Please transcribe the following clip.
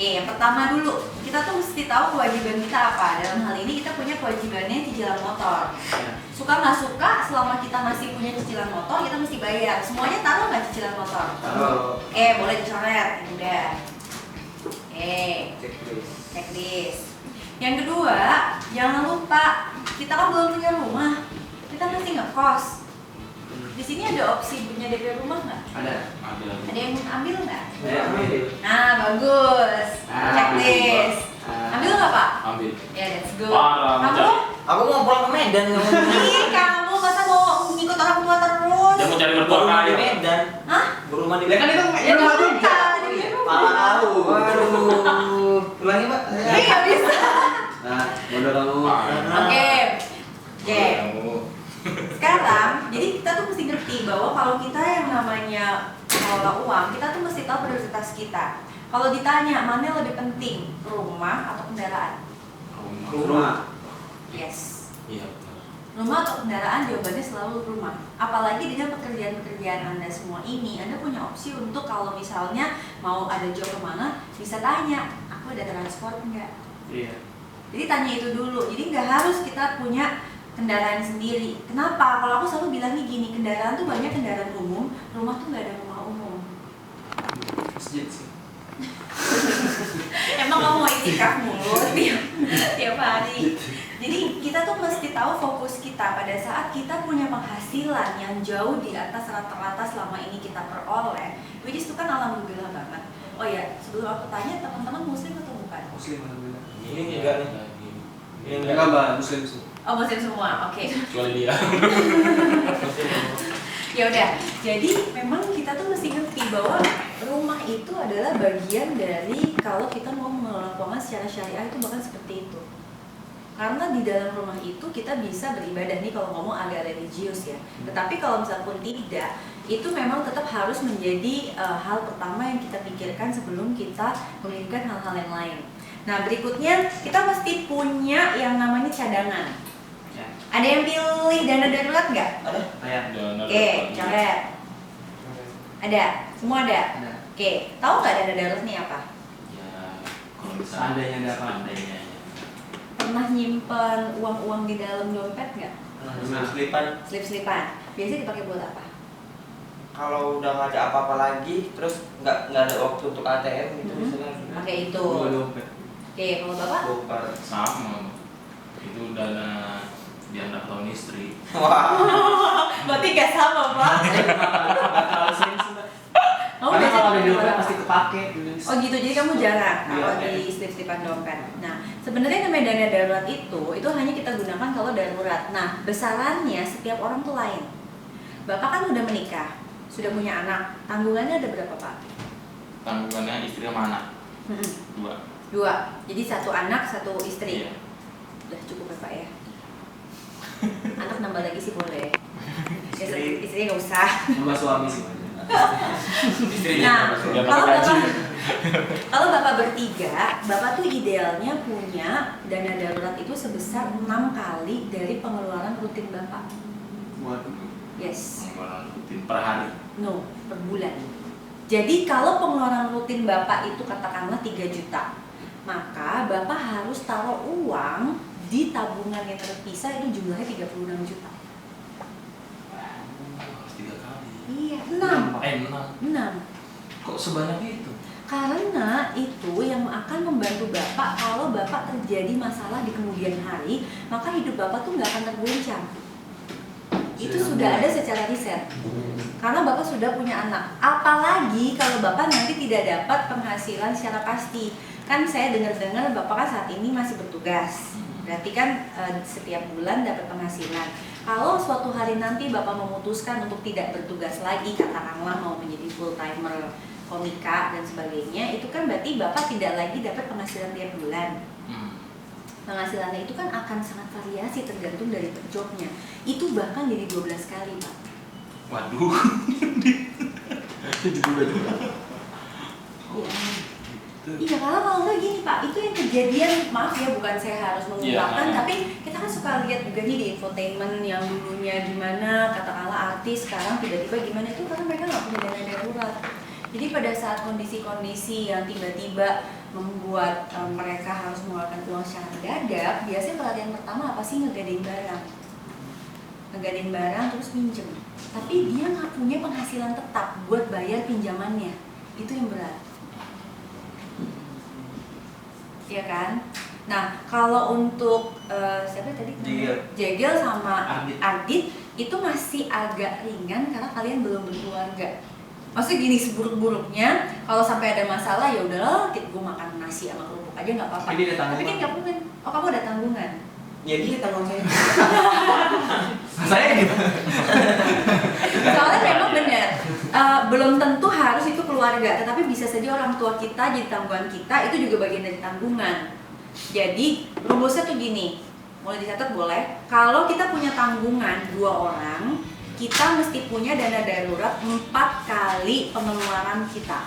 Oke, yang pertama dulu, kita tuh mesti tahu kewajiban kita apa. Dalam hal ini kita punya kewajibannya cicilan motor. Suka nggak suka, selama kita masih punya cicilan motor, kita mesti bayar. Semuanya taruh nggak cicilan motor? Taruh. Boleh dicoret, udah. Checklist. Yang kedua, jangan lupa, kita kan belum punya rumah, kita masih ngekos. Di sini ada opsi punya DP rumah nggak? Ada. Ada yang mau ambil nggak? Ambil. Nah, bagus. Checklist. Ambil nggak, Pak? Ambil. Ya, let's go. Parah, Kamu? Aku mau pulang ke Medan. Ih, kamu masa mau ngikut orang tua terus? Dia mau cari mertua Berumah di kaya. Medan. Hah? Berumah di Kan Medan. itu Ya nggak bisa, dia Pala tahu. Waduh. Ulangi, Pak. Ini nggak bisa. Nah, bodoh kamu. Oke. Sekarang, jadi kita tuh mesti ngerti bahwa kalau kita yang namanya mengelola uang, kita tuh mesti tahu prioritas kita. Kalau ditanya mana yang lebih penting, rumah atau kendaraan? Rumah. Yes. Iya betul. Rumah atau kendaraan, jawabannya selalu rumah. Apalagi dengan pekerjaan-pekerjaan Anda semua ini, Anda punya opsi untuk kalau misalnya mau ada job kemana, bisa tanya, aku ada transport enggak? Iya. Jadi tanya itu dulu, jadi nggak harus kita punya kendaraan sendiri. Kenapa? Kalau aku selalu bilangnya gini, kendaraan tuh banyak kendaraan umum, rumah tuh nggak ada rumah umum. Masjid sih. Emang kamu mau itikaf mulu tiap hari. Jadi kita tuh mesti tahu fokus kita pada saat kita punya penghasilan yang jauh di atas rata-rata selama ini kita peroleh, which is itu kan alhamdulillah banget. Oh ya, sebelum aku tanya, teman-teman muslim atau bukan? Muslim alhamdulillah. Ini enggak nih. Ini Enggak, Mbak, muslim sih. Oh, muslim semua, oke. Kecuali dia. Ya udah, jadi memang kita tuh mesti ngerti bahwa rumah itu adalah bagian dari kalau kita mau mengelola keuangan secara syariah itu bahkan seperti itu. Karena di dalam rumah itu kita bisa beribadah nih kalau ngomong agak religius ya. Tetapi kalau misalnya pun tidak, itu memang tetap harus menjadi hal pertama yang kita pikirkan sebelum kita memikirkan hal-hal yang lain. Nah, berikutnya kita mesti punya yang namanya cadangan. Ya. Ada yang pilih dana darurat nggak? Ada? Ayah. Oke, coret. Ada? Semua ada? Ada. Oke, tahu nggak dana darurat nih apa? Ya, kalau misalnya Seandainya ada apa? Seandainya. Pernah nyimpen uang-uang di dalam dompet nggak? Selipan. Slip-slipan. Biasanya dipakai buat apa? Kalau udah nggak ada apa-apa lagi, terus nggak ada waktu untuk ATM gitu Mhm. misalnya. Pakai itu. Dua dompet. Oke, kalau bapak? Bongkar. Sama. Itu dana dianak tahun istri. Wah. Berarti nggak sama, Pak. Nggak terlalu sering sih, Mbak. Kamu Karena biasanya kalau di pakai dompet buat apa? pasti kepake. Oh gitu, jadi kamu jarang Iya, kalau iya. di slip-slipan dompet. Nah, sebenarnya namanya dana darurat itu hanya kita gunakan kalau darurat. Nah, besarannya setiap orang tuh lain. Bapak kan udah menikah, sudah punya anak. Tanggungannya ada berapa, Pak? Tanggungannya istri sama anak. Dua. Dua. Jadi satu anak, satu istri. Iya. Udah cukup ya, Pak ya. Anak nambah lagi sih boleh. Ya, istri nggak usah. Sama suami sih. Nah, Dia kalau pakai gaji. kalau bapak bertiga, bapak tuh idealnya punya dana darurat itu sebesar 6 kali dari pengeluaran rutin bapak. Waduh. Yes, Pengeluaran rutin per hari. no, per bulan. Jadi kalau pengeluaran rutin bapak itu katakanlah 3 juta, maka bapak harus taruh uang di tabungan yang terpisah itu jumlahnya 36 juta. Harus 3 kali. Iya, 6. 6. Kok sebanyak itu? Karena itu yang akan membantu bapak kalau bapak terjadi masalah di kemudian hari, maka hidup bapak tuh nggak akan terguncang. Itu sudah ada secara riset. Karena bapak sudah punya anak. Apalagi kalau bapak nanti tidak dapat penghasilan secara pasti. Kan saya dengar-dengar bapak kan saat ini masih bertugas. Berarti kan setiap bulan dapat penghasilan. Kalau suatu hari nanti bapak memutuskan untuk tidak bertugas lagi, katakanlah mau menjadi full timer komika dan sebagainya, itu kan berarti bapak tidak lagi dapat penghasilan tiap bulan. Penghasilannya itu kan akan sangat variasi tergantung dari jobnya. Itu bahkan jadi 12 kali, Pak. Waduh. 72 juta. Iya. Iya, karena kalau nggak gini Pak, itu yang kejadian, maaf ya bukan saya harus mengungkapkan, Iya. tapi kita kan suka lihat juga nih di infotainment yang dulunya gimana, katakanlah artis sekarang tiba-tiba gimana, itu karena mereka nggak punya dana darurat. Jadi pada saat kondisi-kondisi yang tiba-tiba membuat mereka harus mengeluarkan uang secara mendadak, biasanya pelatihan pertama apa sih? Ngegadein barang terus pinjem. Tapi dia nggak punya penghasilan tetap buat bayar pinjamannya, itu yang berat. Iya kan? Nah, kalau untuk siapa tadi? Jegel sama Ardit itu masih agak ringan karena kalian belum berkeluarga. Maksudnya gini, seburuk-buruknya kalau sampai ada masalah ya udahlah, gue makan nasi sama kerupuk aja nggak apa-apa. Tapi kan nggak mungkin. Oh, kamu ada tanggungan? Ya dia tanggung saya. Saya gitu. Soalnya memang benar, belum tentu harus itu keluarga, tetapi bisa saja orang tua kita jadi tanggungan kita, itu juga bagian dari tanggungan. Jadi rumusnya tuh gini, mulai dicatat boleh. Kalau kita punya tanggungan 2 orang, kita mesti punya dana darurat 4 kali pengeluaran kita.